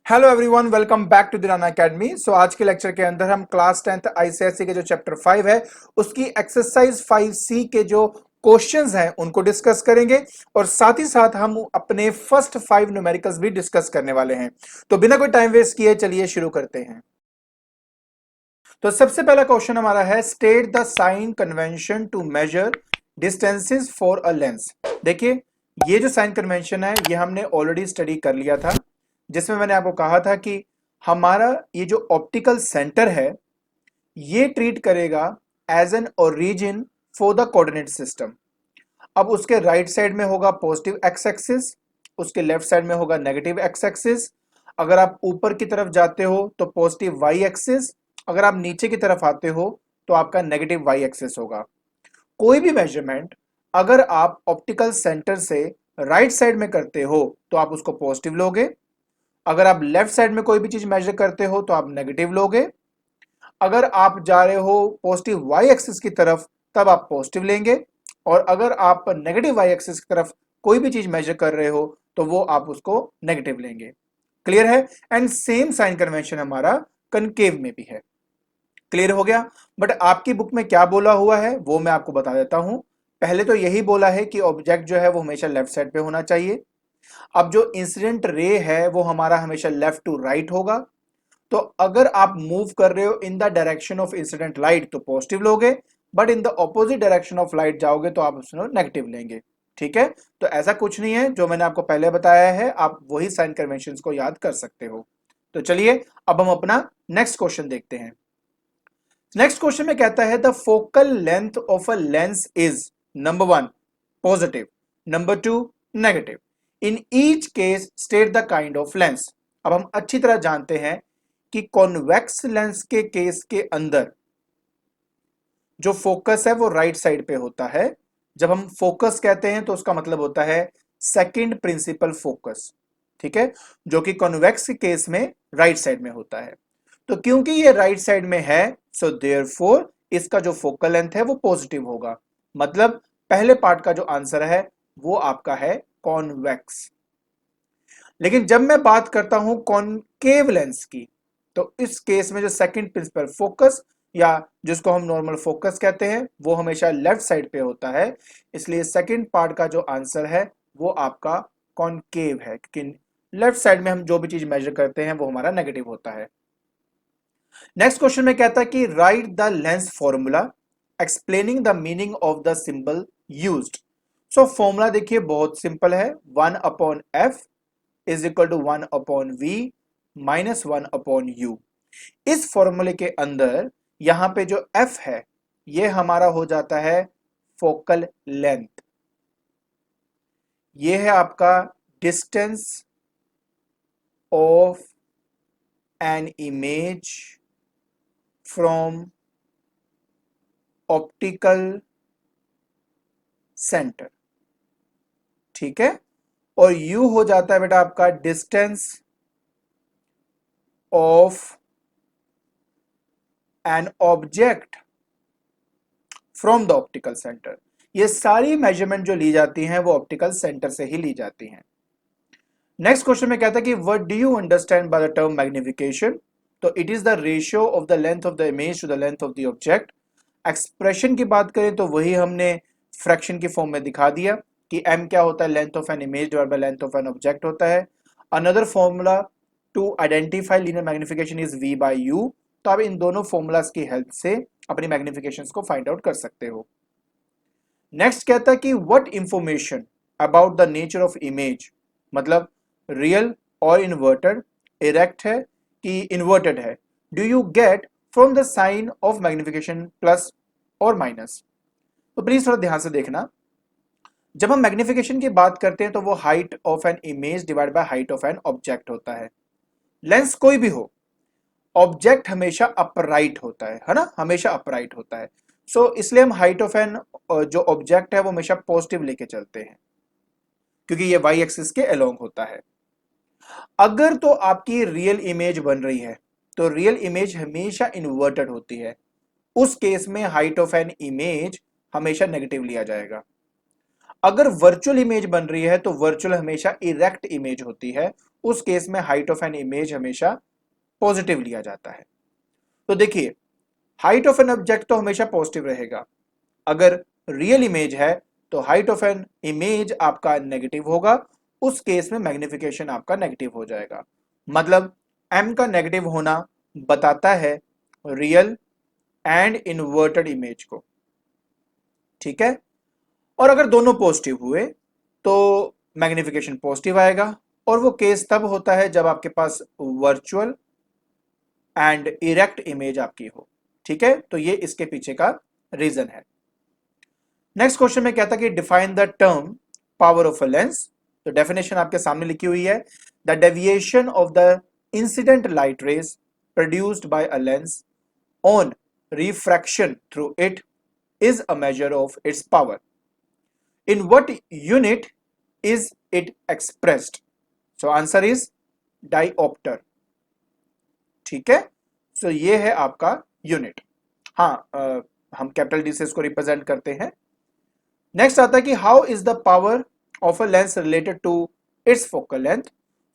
Hello everyone, welcome back to Dirana academy. So आज के lecture के अंदर हम क्लास 10th आईसीएसई के जो चैप्टर 5 है उसकी एक्सरसाइज 5C के जो क्वेश्चंस हैं उनको डिस्कस करेंगे और साथ ही साथ हम अपने फर्स्ट 5 न्यूमेरिकल्स भी डिस्कस करने वाले हैं। तो बिना कोई टाइम वेस्ट किए चलिए शुरू करते हैं। तो सबसे पहला क्वेश्चन हमारा है, state the sign convention to measure distances for a lens. देखिए, ये जो साइन कन्वेंशन है ये हमने ऑलरेडी स्टडी कर लिया था, जिसमें मैंने आपको कहा था कि हमारा ये जो ऑप्टिकल सेंटर है ये ट्रीट करेगा as an origin for the coordinate system. अब उसके राइट साइड में होगा पॉजिटिव एक्स एक्सिस, उसके लेफ्ट साइड में होगा नेगेटिव एक्स एक्सिस। अगर आप ऊपर की तरफ जाते हो तो पॉजिटिव वाई एक्सिस, अगर आप नीचे की तरफ आते हो तो आपका नेगेटिव वाई एक्सिस होगा। कोई भी मेजरमेंट अगर आप ऑप्टिकल सेंटर से राइट साइड में करते हो तो आप उसको पॉजिटिव लोगे, अगर आप लेफ्ट साइड में कोई भी चीज मेजर करते हो तो आप नेगेटिव लोगे, अगर आप जा रहे हो पॉजिटिव वाई एक्सिस की तरफ तब आप पॉजिटिव लेंगे, और अगर आप नेगेटिव वाई एक्सिस की तरफ कोई भी चीज मेजर कर रहे हो तो वो आप उसको नेगेटिव लेंगे। क्लियर है? एंड सेम साइन कन्वेंशन हमारा कनकेव में भी है। क्लियर हो गया? बट आपकी बुक में क्या बोला हुआ है वो मैं आपको बता देता हूं। पहले तो यही बोला है कि ऑब्जेक्ट जो है वो हमेशा लेफ्ट साइड पे होना चाहिए। अब जो इंसिडेंट रे है वो हमारा हमेशा लेफ्ट टू राइट होगा। तो अगर आप मूव कर रहे हो in the direction of incident light तो पॉजिटिव लोगे, but in the opposite direction of light जाओगे तो आप उसमें नेगेटिव लेंगे। ठीक है? तो ऐसा कुछ नहीं है, जो मैंने आपको पहले बताया है आप वही साइन कन्वेंशन को याद कर सकते हो। तो चलिए अब हम अपना नेक्स्ट क्वेश्चन देखते हैं। नेक्स्ट क्वेश्चन में कहता है, the focal length of a lens is number 1 positive, number 2 negative, in each case state the kind of lens. अब हम अच्छी तरह जानते हैं कि कॉन्वेक्स लेंस के केस के अंदर जो फोकस है वो राइट साइड पे होता है। जब हम फोकस कहते हैं तो उसका मतलब होता है सेकंड प्रिंसिपल फोकस। ठीक है? जो कि कॉन्वेक्स के केस में राइट साइड में होता है। तो क्योंकि ये राइट साइड में है सो देयरफॉर इसका जो फोकल लेंथ है वो पॉजिटिव होगा। मतलब पहले पार्ट का जो आंसर है वो आपका है कॉन्वेक्स। लेकिन जब मैं बात करता हूं कॉनकेव लेंस की तो इस केस में जो सेकंड प्रिंसिपल फोकस या जिसको हम नॉर्मल फोकस कहते हैं वो हमेशा लेफ्ट साइड पे होता है। इसलिए सेकंड पार्ट का जो आंसर है वो आपका कॉनकेव है, क्योंकि लेफ्ट साइड में हम जो भी चीज मेजर करते हैं वो हमारा नेगेटिव होता है। नेक्स्ट क्वेश्चन में कहता है कि right the lens formula explaining the meaning of the symbol used. So formula देखिए बहुत सिंपल है, 1/f is equal to 1/v minus 1/u। इस फॉर्मूले के अंदर यहां पे जो f है ये हमारा हो जाता है फोकल लेंथ। ये है आपका distance of an image from optical centre. ठीक है? और u हो जाता है बेटा आपका distance of an object from the optical centre. ये सारी मेजरमेंट जो ली जाती हैं वो ऑप्टिकल सेंटर से ही ली जाती हैं। नेक्स्ट क्वेश्चन में कहता है कि what do you understand by the term magnification. तो it is the ratio of the length of the image to the length of the object. Expression की बात करें तो वही हमने फ्रैक्शन की फॉर्म में दिखा दिया कि m क्या होता है, length of an image divide by length of an object होता है। Another formula to identify linear magnification is v by u। तो आप इन दोनों फॉर्मूलाज की हेल्प से अपनी मैग्निफिकेशंस को फाइंड आउट कर सकते हो। नेक्स्ट कहता है कि what information about the nature of image, मतलब रियल और इन्वर्टेड, इरेक्ट है कि इन्वर्टेड है, do you get from the sign of magnification plus और माइनस। तो प्लीज थोड़ा ध्यान से देखना, जब हम मैग्निफिकेशन की बात करते हैं तो वो height of an image divide by height of an object होता है। लेंस कोई भी हो, ऑब्जेक्ट हमेशा अपराइट होता है ना, हमेशा अपराइट होता है। सो इसलिए हम हाइट ऑफ एन जो ऑब्जेक्ट है वो हमेशा पॉजिटिव लेके चलते हैं, क्योंकि ये वाई एक्सिस के अलोंग होता है। अगर तो आपकी रियल इमेज बन रही है तो रियल इमेज हमेशा इन्वर्टेड होती है। उस केस में हाइट ऑफ एन इमेज हमेशा नेगेटिव लिया जाएगा। अगर वर्चुअल इमेज बन रही है तो वर्चुअल हमेशा इरेक्ट इमेज होती है, उस केस में हाइट ऑफ एन इमेज हमेशा पॉजिटिव लिया जाता है। तो देखिए, हाइट ऑफ एन ऑब्जेक्ट तो हमेशा पॉजिटिव रहेगा। अगर रियल इमेज है तो हाइट ऑफ एन इमेज आपका नेगेटिव होगा, उस केस में मैग्निफिकेशन आपका नेगेटिव हो जाएगा। मतलब m का नेगेटिव होना बताता है रियल एंड इन्वर्टेड इमेज को, ठीक है। और अगर दोनों पॉजिटिव हुए तो मैग्निफिकेशन पॉजिटिव आएगा, और वो केस तब होता है जब आपके पास वर्चुअल एंड इरेक्ट इमेज आपकी हो, ठीक है। तो ये इसके पीछे का रीजन है। नेक्स्ट क्वेश्चन में क्या था कि define the term power of a lens. तो डेफिनेशन आपके सामने लिखी हुई है, the deviation of the incident light rays produced by a lens on refraction through it is a measure of its power. In what unit is it expressed? So answer is diopter, ठीक है। सो ये है आपका unit. हाँ, हम capital D से इसको represent करते हैं। नेक्स्ट आता है कि how is the power of a lens related to its focal length.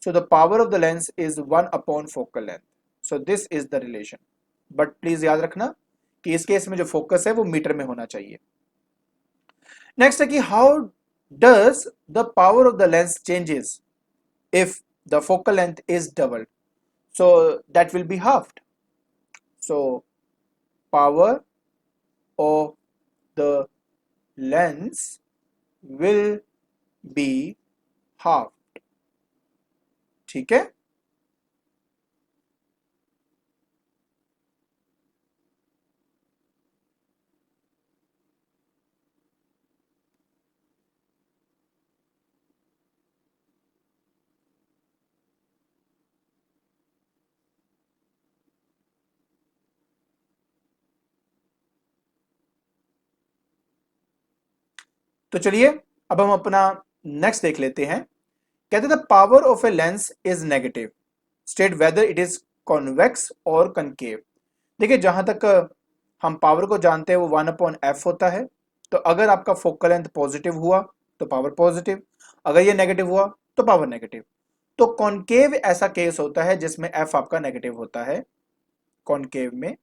So the power of the lens is 1 upon focal length. So this is the relation, but please याद रखना कि इस case में जो focus है वो metre में होना चाहिए। नेक्स्ट है कि how does the power of the lens changes if the focal length is doubled. So that will B halved. So power of the lens will be halved, ठीक है। तो चलिए अब हम अपना नेक्स्ट देख लेते हैं। कहते हैं the power of a lens is negative, state whether it is convex और कनकेव। देखिए, जहां तक हम पावर को जानते हैं वो 1 अपॉन एफ होता है। तो अगर आपका फोकल लेंथ पॉजिटिव हुआ तो पावर पॉजिटिव, अगर ये नेगेटिव हुआ तो पावर नेगेटिव। तो कॉनकेव ऐसा केस होता है जिसमें एफ आपका नेगेटिव होता है कॉनकेव में।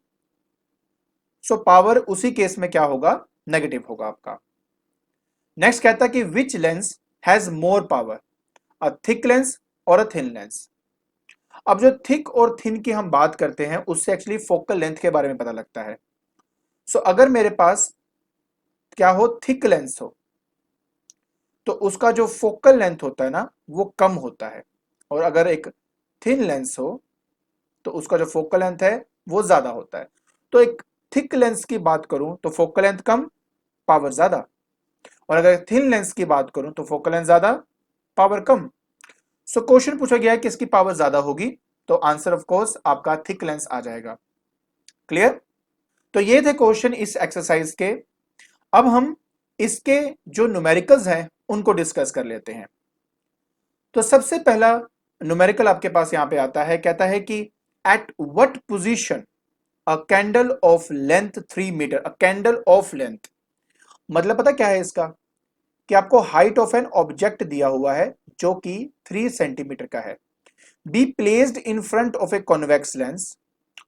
सो पावर उसी केस में क्या होगा, नेगेटिव होगा आपका। नेक्स्ट कहता है कि which lens has more power, a thick lens और अ थिन लेंस। अब जो थिक और थिन की हम बात करते हैं उससे एक्चुअली फोकल लेंथ के बारे में पता लगता है। सो अगर मेरे पास क्या हो, थिक लेंस हो, तो उसका जो फोकल लेंथ होता है ना वो कम होता है, और अगर एक थिन लेंस हो तो उसका जो फोकल लेंथ है वो ज्यादा होता है। तो एक थिक लेंस की बात करूं तो फोकल लेंथ कम, पावर ज्यादा, और अगर थिन लेंस की बात करूं तो फोकल लेंथ ज्यादा, पावर कम। सो क्वेश्चन पूछा गया है कि इसकी पावर ज्यादा होगी, तो आंसर ऑफ कोर्स आपका थिक लेंस आ जाएगा। क्लियर। तो ये थे क्वेश्चन इस एक्सरसाइज के। अब हम इसके जो न्यूमेरिकल्स हैं उनको डिस्कस कर लेते हैं। तो सबसे पहला न्यूमेरिकल आपके पास यहां पे आता है, कहता है कि at what position a candle of length 3 metre, a candle of length, मतलब पता क्या है इसका, कि आपको हाइट ऑफ एन ऑब्जेक्ट दिया हुआ है जो कि 3 सेंटीमीटर का है, be placed in front of a convex lens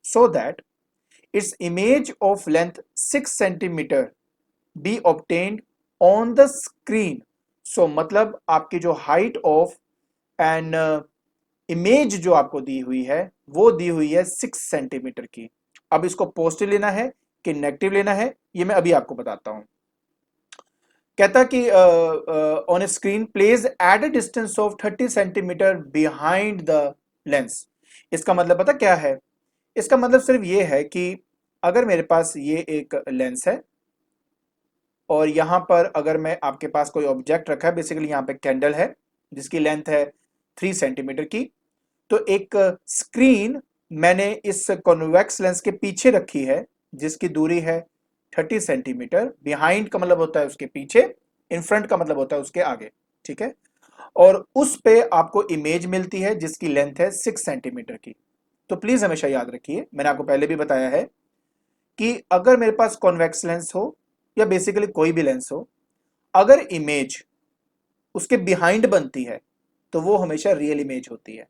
so that its image of length 6 centimetre be obtained on the screen. So मतलब आपकी जो हाइट ऑफ एन इमेज जो आपको दी हुई है वो दी हुई है 6 सेंटीमीटर की। अब इसको पॉजिटिव लेना है कि नेगेटिव लेना है ये मैं अभी आपको बताता हूं। कहता कि on A screen place at a distance of 30 centimetre behind the lens. इसका मतलब पता क्या है, इसका मतलब सिर्फ ये है कि अगर मेरे पास ये एक लेंस है और यहां पर अगर मैं आपके पास कोई ऑब्जेक्ट रखा है, बेसिकली यहां पे कैंडल है जिसकी लेंथ है 3 सेंटीमीटर की, तो एक स्क्रीन मैंने इस कॉन्वेक्स लेंस के पीछे रखी है जिसकी दूरी है 30 सेंटीमीटर। बिहाइंड का मतलब होता है उसके पीछे, इन फ्रंट का मतलब होता है उसके आगे, ठीक है। और उस पे आपको इमेज मिलती है जिसकी लेंथ है 6 सेंटीमीटर की। तो प्लीज हमेशा याद रखिए, मैंने आपको पहले भी बताया है कि अगर मेरे पास कॉन्वेक्स लेंस हो या बेसिकली कोई भी लेंस हो, अगर इमेज उसके बिहाइंड बनती है तो वो हमेशा रियल इमेज होती है,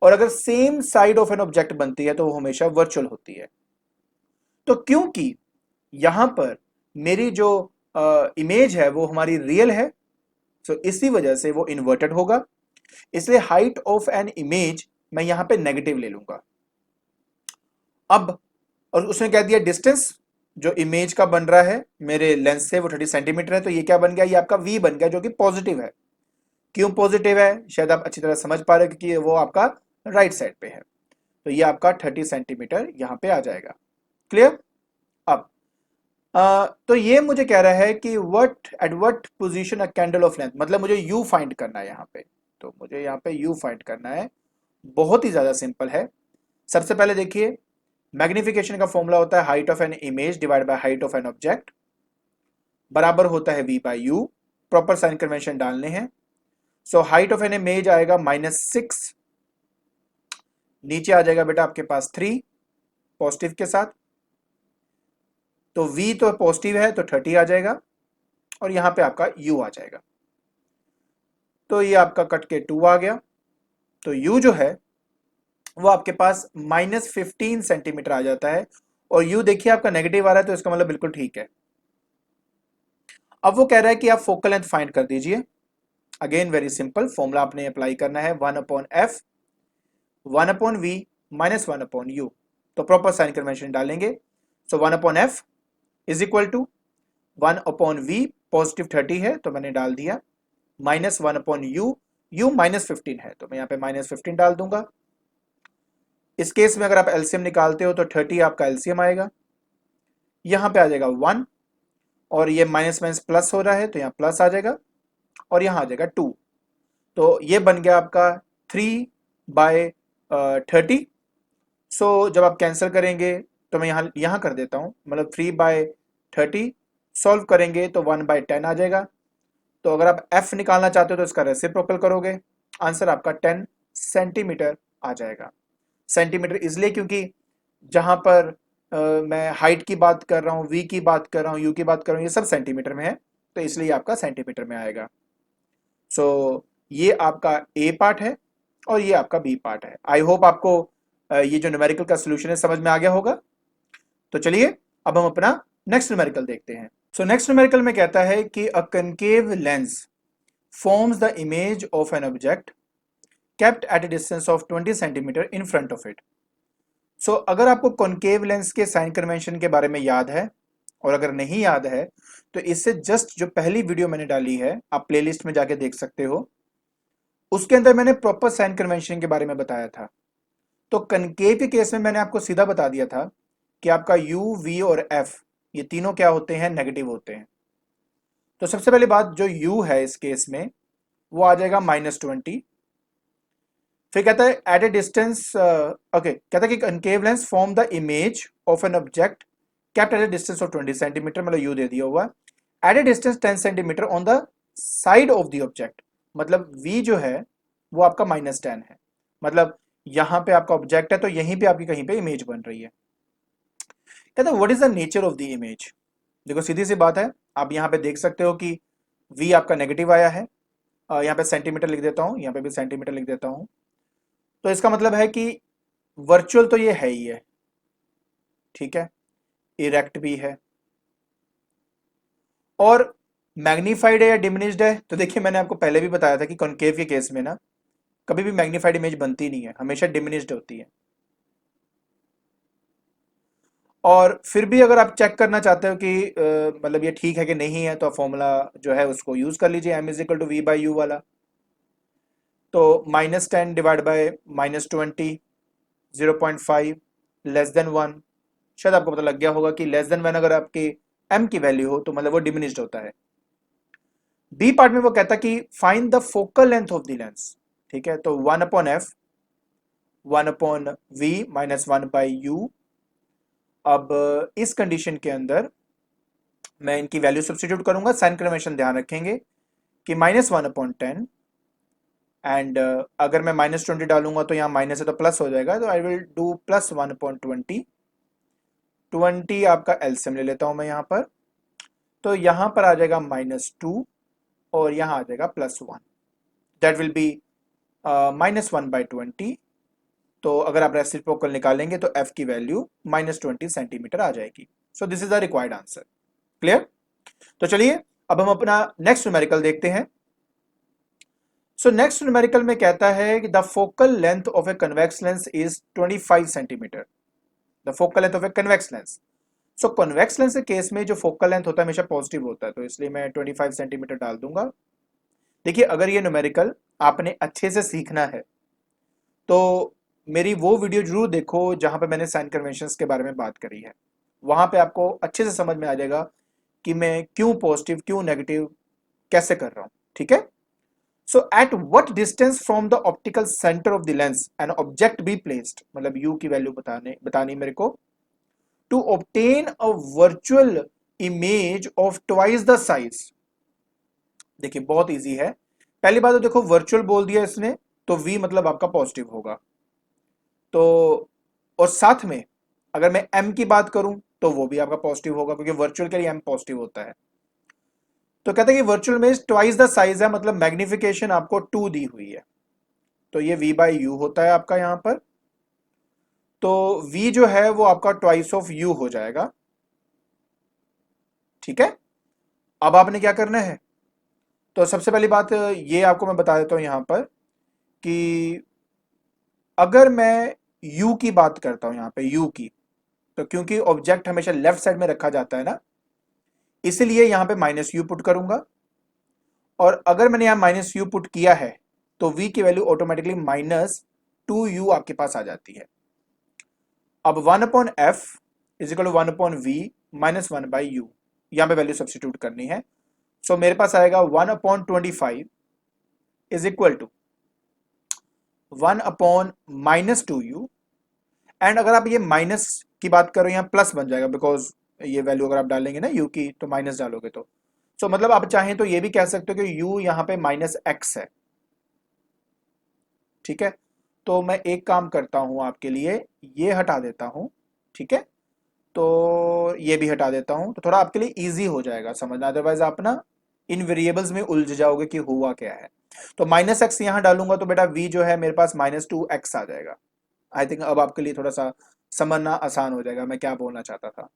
और अगर same side of an object बनती है तो वो हमेशा वर्चुअल होती है। तो क्योंकि यहां पर मेरी जो इमेज है वो हमारी रियल है, तो इसी वजह से वो इन्वर्टेड होगा, इसलिए हाइट ऑफ एन इमेज मैं यहां पे नेगेटिव ले लूंगा। अब और उसने कह दिया डिस्टेंस जो इमेज का बन रहा है मेरे लेंस से वो 30 सेंटीमीटर है, तो ये क्या बन गया, ये आपका v बन गया जो कि पॉजिटिव है। क्यों पॉजिटिव है शायद आप अच्छी तरह समझ पा रहे हो, क्योंकि वो आपका राइट साइड पे है, तो ये आपका 30 सेंटीमीटर यहां पे आ जाएगा। क्लियर? अब तो ये मुझे कह रहा है कि at what position a candle of length, मतलब मुझे u फाइंड करना है यहाँ पे, तो मुझे यहाँ पे u फाइंड करना है। बहुत ही ज्यादा सिंपल है। सबसे पहले देखिए, मैग्निफिकेशन का फॉर्मूला होता है height of an image divide by height of an object, बराबर होता है v by u. Proper sign convention डालने हैं। So height of an image आएगा -6, नीचे आ जाएगा बेटा आपके पास 3 पॉजिटिव के साथ, तो v तो पॉजिटिव है तो 30 आ जाएगा, और यहां पे आपका u आ जाएगा, तो ये आपका कट के 2 आ गया, तो u जो है वो आपके पास -15 सेंटीमीटर आ जाता है, और u देखिए आपका नेगेटिव आ रहा है तो इसका मतलब बिल्कुल ठीक है। अब वो कह रहा है कि आप फोकल लेंथ फाइंड कर दीजिए। अगेन वेरी सिंपल, फॉर्मूला आपने अप्लाई करना है 1/f 1/v माइनस 1/u, तो प्रॉपर साइन कन्वेंशन डालेंगे। So 1/f is equal to 1/v, positive 30 है तो मैंने डाल दिया, माइनस 1/u, u -15 है तो मैं यहाँ पे -15 डाल दूंगा। इस केस में अगर आप एलसीएम निकालते हो तो 30 आपका एलसीएम आएगा, यहां पे आ जाएगा 1, और ये माइनस माइनस प्लस हो रहा है तो यहाँ प्लस आ जाएगा, और यहाँ आ जाएगा 2, तो ये बन गया आपका 3/30। सो जब आप कैंसिल करेंगे तो मैं यहाँ कर देता हूँ, मतलब 3/30 सॉल्व करेंगे तो 1/10 आ जाएगा। तो अगर आप f निकालना चाहते हो तो इसका रेसिप्रोकल करोगे, आंसर आपका 10 सेंटीमीटर आ जाएगा। सेंटीमीटर इसलिए क्योंकि जहां पर मैं हाइट की बात कर रहा हूँ, v की बात कर रहा हूँ, u की बात कर रहा हूँ, ये सब सेंटीमीटर में है, तो इसलिए आपका सेंटीमीटर में आएगा। सो ये आपका a पार्ट है और ये आपका b पार्ट है। आई होप आपको ये जो न्यूमेरिकल का सोल्यूशन है समझ में आ गया होगा। तो चलिए अब हम अपना नेक्स्ट न्यूमेरिकल देखते हैं। सो नेक्स्ट न्यूमेरिकल में कहता है कि a concave lens forms the image of an object kept at a distance of 20 centimeter in front of it. सो अगर आपको कॉनकेव लेंस के साइन कन्वेंशन के बारे में याद है, और अगर नहीं याद है तो इससे जस्ट जो पहली वीडियो मैंने डाली है आप प्लेलिस्ट में जाके देख सकते हो, उसके अंदर मैंने प्रॉपर साइन कन्वेंशन के बारे में बताया था। तो कनकेव के केस में मैंने आपको सीधा बता दिया था कि आपका u, v और f ये तीनों क्या होते हैं, नेगेटिव होते हैं। तो सबसे पहली बात जो u है इस केस में वो आ जाएगा -20। फिर कहता है एट ए डिस्टेंस, ओके, कहता है कि concave lens form the image of an object kept at a distance of 20 centimetre, मतलब यू दे दिया हुआ, at a distance 10 centimetre on the side of the object, मतलब v जो है वो आपका -10 है, मतलब यहां पे आपका ऑब्जेक्ट है तो यहीं पे आपकी कहीं पे इमेज बन रही है। कहता है what is the nature of the image. देखो सीधी सी बात है, आप यहाँ पे देख सकते हो कि v आपका नेगेटिव आया है, यहाँ पे सेंटीमीटर लिख देता हूँ, यहाँ पे भी सेंटीमीटर लिख देता हूँ, तो इसका मतलब है कि वर्चुअल तो ये है ही है, ठीक है, इरेक्ट भी है, और मैग्नीफाइड है या डिमिनिश्ड है, तो देखिए मैंने आपको पहले भी बताया था कि कॉनकेव के केस में ना कभी भी मैग्नीफाइड इमेज बनती नहीं है, हमेशा डिमिनिश्ड होती है। और फिर भी अगर आप चेक करना चाहते हो कि मतलब ये ठीक है कि नहीं है, तो फॉर्मूला जो है उसको यूज कर लीजिए, m is equal to v by u वाला। तो -10 डिवाइड बाय -20, 0.5 लेस देन 1, शायद आपको पता लग गया होगा कि लेस देन 1 अगर आपकी m की वैल्यू हो तो मतलब वो डिमिनिश्ड होता है। बी पार्ट में वो कहता कि find the focal length of the lens, ठीक है, तो 1/f 1/v माइनस 1/u। अब इस कंडीशन के अंदर मैं इनकी वैल्यू सब्स्टिट्यूट करूंगा, साइन कन्वेंशन ध्यान रखेंगे कि -1/10, एंड अगर मैं -20 डालूंगा तो यहाँ माइनस है तो प्लस हो जाएगा, तो आई विल डू +1/20। 20 आपका एलसीएम ले लेता हूं मैं यहाँ पर, तो यहाँ पर आ जाएगा -2, और यहाँ आ जाएगा +1, दैट विल बी -1/20। तो अगर आप रेसिप्रोकल निकालेंगे तो f की वैल्यू -20 सेंटीमीटर आ जाएगी। सो this is the required answer. Clear? तो चलिए अब हम अपना नेक्स्ट न्यूमेरिकल देखते हैं। सो नेक्स्ट न्यूमेरिकल में कहता है कि the focal length of a convex lens is 25 centimetre. The focal length of a convex lens. So convex lens के केस में जो फोकल लेंथ होता है हमेशा पॉजिटिव होता है, तो इसलिए मैं 25 सेंटीमीटर डाल दूंगा। देखिए अगर ये न्यूमेरिकल आपने अच्छे से सीखना है तो मेरी वो वीडियो जरूर देखो जहां पे मैंने साइन कन्वेंशंस के बारे में बात करी है। वहां पे आपको अच्छे से समझ में आ जाएगा कि मैं क्यों पॉजिटिव क्यों नेगेटिव कैसे कर रहा हूं। ठीक है? So at what distance from the optical centre of the lens an object be placed, मतलब यू की वैल्यू बतानी मेरे को, to obtain a virtual image of twice the size. देखिए बहुत इजी है। पहली बात तो देखो वर्चुअल बोल दिया इसने, तो v मतलब आपका पॉजिटिव होगा। तो और साथ में अगर मैं m की बात करूं तो वो भी आपका पॉजिटिव होगा, क्योंकि वर्चुअल के लिए m पॉजिटिव होता है। तो कहते हैं कि वर्चुअल में ट्वाइस द साइज है, मतलब मैग्निफिकेशन आपको 2 दी हुई है, तो ये v/u होता है आपका यहां पर। तो v जो है वो आपका ट्वाइस ऑफ u हो जाएगा। ठीक है? अब आपने क्या करना है, तो सबसे पहली बात ये आपको मैं बता देता हूं यहां पर कि अगर मैं u की बात करता हूं यहां पे u की, तो क्योंकि ऑब्जेक्ट हमेशा लेफ्ट साइड में रखा जाता है ना, इसलिए यहां पे -u पुट करूंगा। और अगर मैंने यहां -u पुट किया है तो v की वैल्यू ऑटोमेटिकली -2u आपके पास आ जाती है। अब 1/f is equal to 1/v -1/u, यहां पे वैल्यू सब्स्टिट्यूट करनी है। सो मेरे पास आएगा 1/25 is equal to 1/-2u। And अगर आप ये माइनस की बात करो यहाँ प्लस बन जाएगा, बिकॉज ये वैल्यू अगर आप डालेंगे ना u की तो माइनस डालोगे तो सो मतलब आप चाहें तो ये भी कह सकते हो कि u यहाँ पे -x है। ठीक है? तो मैं एक काम करता हूं आपके लिए, ये हटा देता हूं। ठीक है? तो ये भी हटा देता हूं, तो थोड़ा आपके लिए इजी हो जाएगा समझना, अदरवाइज आप ना इन वेरिएबल्स में उलझ जाओगे कि हुआ क्या है। तो -x यहां डालूंगा तो बेटा v जो है मेरे पास -2x आ जाएगा। आई थिंक अब आपके लिए थोड़ा सा समझना आसान हो जाएगा मैं क्या बोलना चाहता था।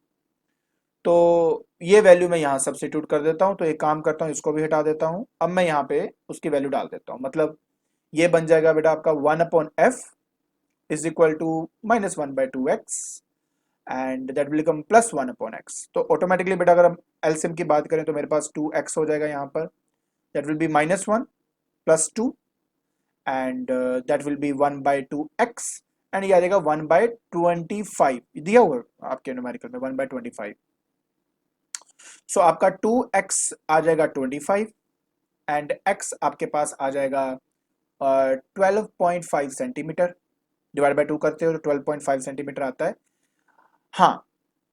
तो ये वैल्यू मैं यहाँ सब्स्टिट्यूट कर देता हूँ, तो एक काम करता हूँ इसको भी हटा देता हूँ। अब मैं यहाँ पे उसकी वैल्यू डाल देता हूँ, मतलब ये बन जाएगा बेटा आपका 1/f is equal to -1/2x and that will become +1/x। तो ऑटोमेटिकली बेटा अगर हम एलसीएम की बात करें तो मेरे पास 2x हो जाएगा यहाँ पर, that will B -1 +2 and that will B 1/2x and ये आ जाएगा 1/25 दिया हुआ आपके न्यूमेरिकल में 1/25। सो आपका 2x आ जाएगा 25 एंड x आपके पास आ जाएगा 12.5 सेंटीमीटर। डिवाइड बाय 2 करते हो तो 12.5 सेंटीमीटर आता है। हाँ,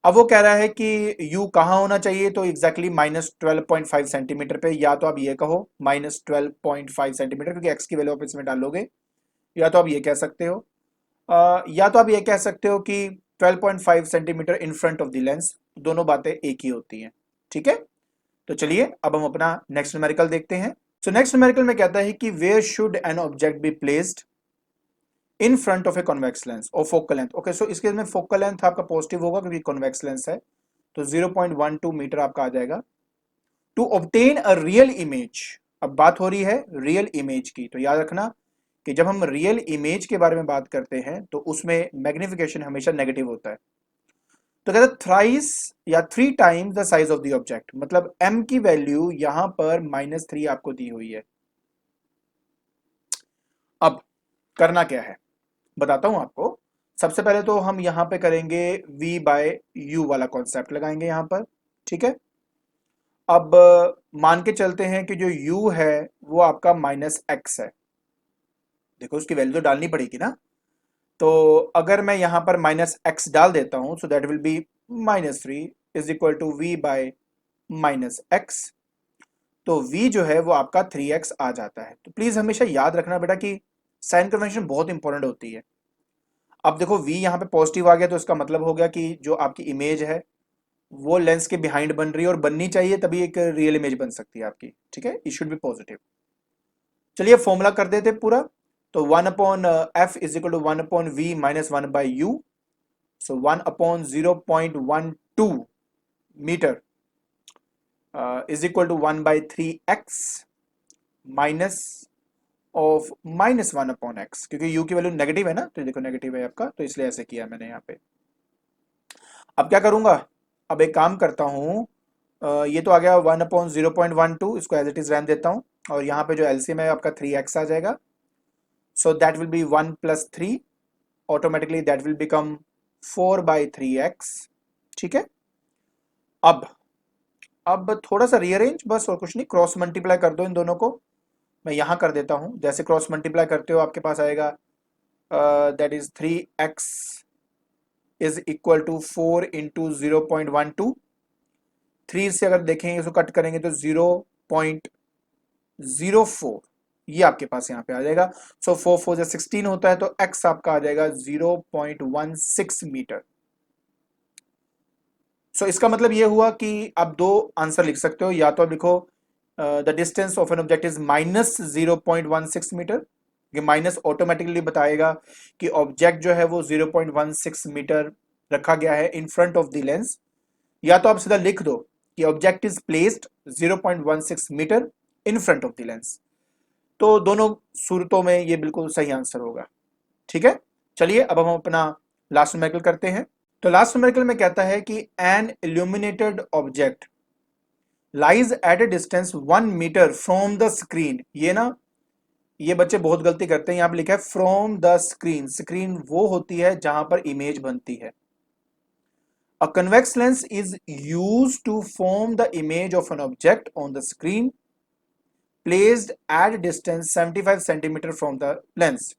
अब वो कह रहा है कि u कहाँ होना चाहिए, तो एग्जैक्टली -12.5 सेंटीमीटर पे, या तो आप ये कहो -12.5 सेंटीमीटर, क्योंकि x की वैल्यू आप इसमें डालोगे, या तो आप ये कह सकते हो या तो आप ये कह सकते हो कि 12.5 centimetre in front of the lens. दोनों बातें एक ही होती हैं। ठीक है? तो चलिए अब हम अपना नेक्स्ट न्यूमेरिकल देखते हैं। सो नेक्स्ट न्यूमेरिकल में कहता है कि where should an object be placed in front of a convex lens और फोकल लेंथ। ओके, सो इसके में फोकल लेंथ आपका पॉजिटिव होगा क्योंकि कॉन्वेक्स लेंस है, तो 0.12 मीटर आपका आ जाएगा। To obtain a real image, अब बात हो रही है रियल इमेज की, तो याद रखना कि जब हम रियल इमेज के बारे में बात करते हैं तो उसमें मैग्निफिकेशन हमेशा नेगेटिव होता है। तो कहता है थ्राइस या 3 times the size of the object, मतलब m की वैल्यू यहां पर -3 आपको दी हुई है। अब करना क्या है बताता हूं आपको। सबसे पहले तो हम यहां पे करेंगे v/u वाला कॉन्सेप्ट लगाएंगे यहां पर। ठीक है? अब मान के चलते हैं कि जो u है वो आपका -x है। देखो उसकी वैल्यू तो डालनी पड़ेगी ना, तो अगर मैं यहां पर -x डाल देता हूं so that will be -3 is equal to v/-x। तो v जो है वो आपका 3x आ जाता है। तो प्लीज हमेशा याद रखना बेटा कि साइन कन्वेंशन बहुत इंपॉर्टेंट होती है। अब देखो v यहाँ पे पॉजिटिव आ गया तो इसका मतलब हो गया कि जो आपकी इमेज है वो लेंस के बिहाइंड बन रही है और बननी चाहिए, तभी एक रियल इमेज बन सकती है आपकी, ठीक है, इट शुड बी पॉजिटिव। चलिए फॉर्मूला कर देते पूरा। तो 1/f = 1/v - 1/u। So 1/0.12 is equal to 1/3x minus of -1/x, क्योंकि u की वैल्यू नेगेटिव है ना, तो देखो नेगेटिव है आपका, तो इसलिए ऐसे किया मैंने यहाँ पे। अब क्या करूंगा, अब एक काम करता हूँ, ये तो आ गया 1/0.12, इसको एज इट इज रहने देता हूँ, और यहाँ पे जो एलसीएम है आपका 3x आ जाएगा। सो that will B 1 + 3, automatically that will become 4/3x, ठीक है। अब थोड़ा सा रीअरेंज बस, और कुछ नहीं, क्रॉस मल्टीप्लाई कर दो इन दोनों को। मैं यहाँ कर देता हूँ, जैसे क्रॉस मल्टीप्लाई करते हो आपके पास आएगा that is 3x is equal to 4 into 0.12। 3 से अगर देखेंगे इसको कट करेंगे तो 0.04, ये आपके पास यहाँ पे आ जाएगा। सो 4 4 से 16 होता है, तो x आपका आ जाएगा 0.16 मीटर। सो इसका मतलब ये हुआ कि आप दो आंसर लिख सकते हो, या तो आप लिखो the distance of an object is -0.16 metre, ये माइनस ऑटोमेटिकली बताएगा कि ऑब्जेक्ट जो है वो 0.16 मीटर रखा गया है in front of the lens, या तो आप सीधा लिख दो कि object is placed 0.16 metre in front of the lens. तो दोनों सूरतों में ये बिल्कुल सही आंसर होगा, ठीक है। चलिए अब हम अपना लास्ट न्यूमेरिकल करते हैं। तो लास्ट न्यूमेरिकल में कहता है कि an illuminated object lies at a distance 1 metre from the screen. ये ना, ये बच्चे बहुत गलती करते हैं, यहां पे लिखा है फ्रॉम द स्क्रीन। स्क्रीन वो होती है जहां पर इमेज बनती है। A convex lens is used to form the image of an object on the screen placed at a distance 75 centimeter from the lens.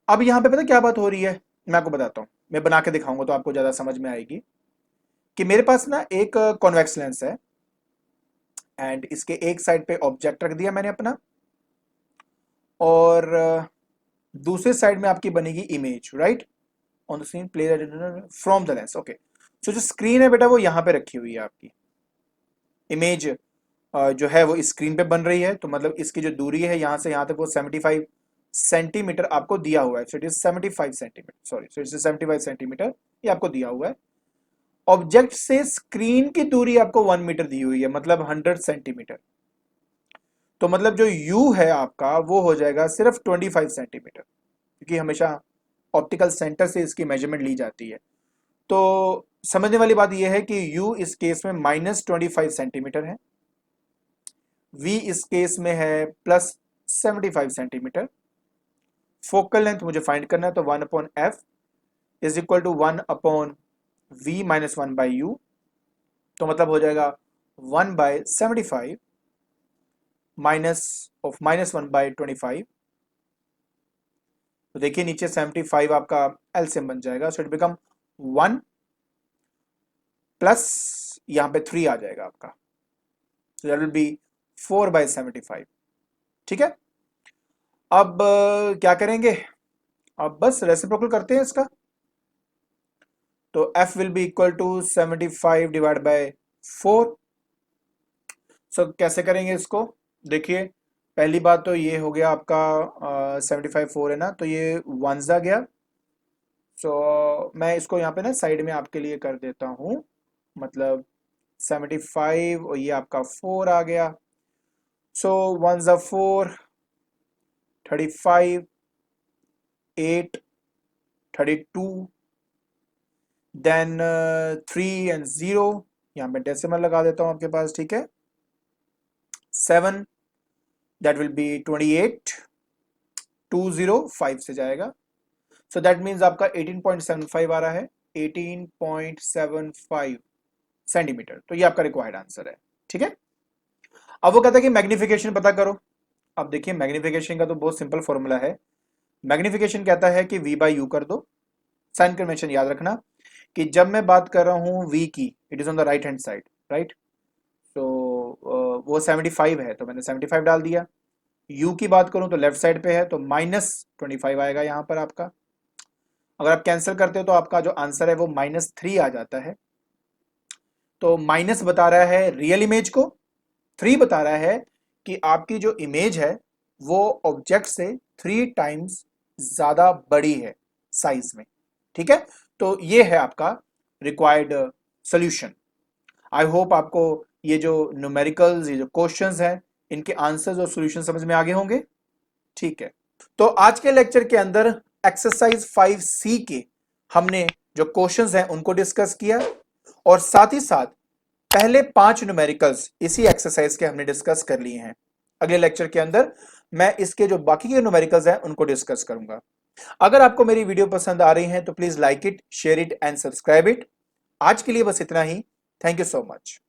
अब यहां पे पता क्या बात हो रही है, मैं आपको बताता हूं, मैं बना के दिखाऊंगा तो आपको ज्यादा समझ में आएगी। कि मेरे पास ना एक कॉन्वेक्स लेंस है, एंड इसके एक साइड पे ऑब्जेक्ट रख दिया मैंने अपना, और दूसरे साइड में आपकी बनेगी image, right, on the screen place from the lens. Okay, so जो स्क्रीन है बेटा वो यहाँ पे रखी हुई है आपकी। इमेज जो है वो स्क्रीन पे बन रही है, तो मतलब इसकी जो दूरी है यहाँ से यहाँ तक वो 75 सेंटीमीटर आपको दिया हुआ है। So it is 75 centimetre, sorry, so it's 75 centimetre ये आपको दिया हुआ है। ऑब्जेक्ट से स्क्रीन की दूरी आपको 1 मीटर दी हुई है, मतलब 100 सेंटीमीटर। तो मतलब जो u है आपका वो हो जाएगा सिर्फ 25 सेंटीमीटर, क्योंकि हमेशा ऑप्टिकल सेंटर से इसकी मेजरमेंट ली जाती है। तो समझने वाली बात यह है कि u इस केस में -25 सेंटीमीटर है, v इस केस में है +75 सेंटीमीटर। फोकल लेंथ मुझे फाइंड करना है, तो 1/f is equal to 1/v - 1/u, तो मतलब हो जाएगा 1/75 -1/25। तो देखिए नीचे 75 आपका एलसीएम बन जाएगा, सो इट बिकम 1 प्लस यहां पे 3 आ जाएगा आपका, सो दैट विल बी 4/75, ठीक है। अब क्या करेंगे, अब बस रेसिप्रोकल करते हैं इसका। तो f will be equal to 75 divide by 4। So कैसे करेंगे इसको, देखिए पहली बात तो ये हो गया आपका 75 4 है ना, तो ये 1 जा गया। सो मैं इसको यहाँ पे ना साइड में आपके लिए कर देता हूँ, मतलब 75 और ये आपका 4 आ गया। सो 1 जा 4, 35, 8, 32, देन 3 एंड 0, यहाँ पे डेसिमल लगा देता हूँ आपके पास, ठीक है। 7, दैट विल बी 28, 205 से जाएगा, सो दैट मीन्स आपका 18.75 आ रहा है, 18.75 सेंटीमीटर। तो ये आपका रिक्वायर्ड आंसर है, ठीक है। अब वो कहता है कि मैग्निफिकेशन पता करो। अब देखिए मैग्निफिकेशन का तो बहुत सिंपल फॉर्मूला है। मैग्निफिकेशन कहता है कि v/u कर दो। साइन कन्वेंशन याद रखना कि जब मैं बात कर रहा हूं v की, it is on the right hand side, right. तो वो 75 है, तो मैंने 75 डाल दिया। u की बात करूं तो लेफ्ट साइड पे है, तो -25 आएगा यहां पर आपका। अगर आप कैंसिल करते हो तो आपका जो आंसर है वो -3 आ जाता है। तो माइनस बता रहा है रियल इमेज को, 3 बता रहा है कि आपकी जो इमेज है वो ऑब्जेक्ट से 3 टाइम्स ज्यादा बड़ी है साइज में। ठीक है, तो ये है आपका रिक्वायर्ड सोल्यूशन। आई होप आपको ये जो न्यूमेरिकल्स, ये जो क्वेश्चंस हैं, इनके आंसर्स और सॉल्यूशन समझ में आ गए होंगे। ठीक है, तो आज के लेक्चर के अंदर एक्सरसाइज 5C के हमने जो क्वेश्चंस हैं उनको डिस्कस किया, और साथ ही साथ पहले 5 न्यूमेरिकल्स इसी एक्सरसाइज के हमने डिस्कस कर लिए हैं। अगले लेक्चर के अंदर मैं इसके जो बाकी के न्यूमेरिकल्स हैं उनको डिस्कस करूंगा। अगर आपको मेरी वीडियो पसंद आ रही है तो please like it, share it and subscribe it. आज के लिए बस इतना ही। Thank you so much.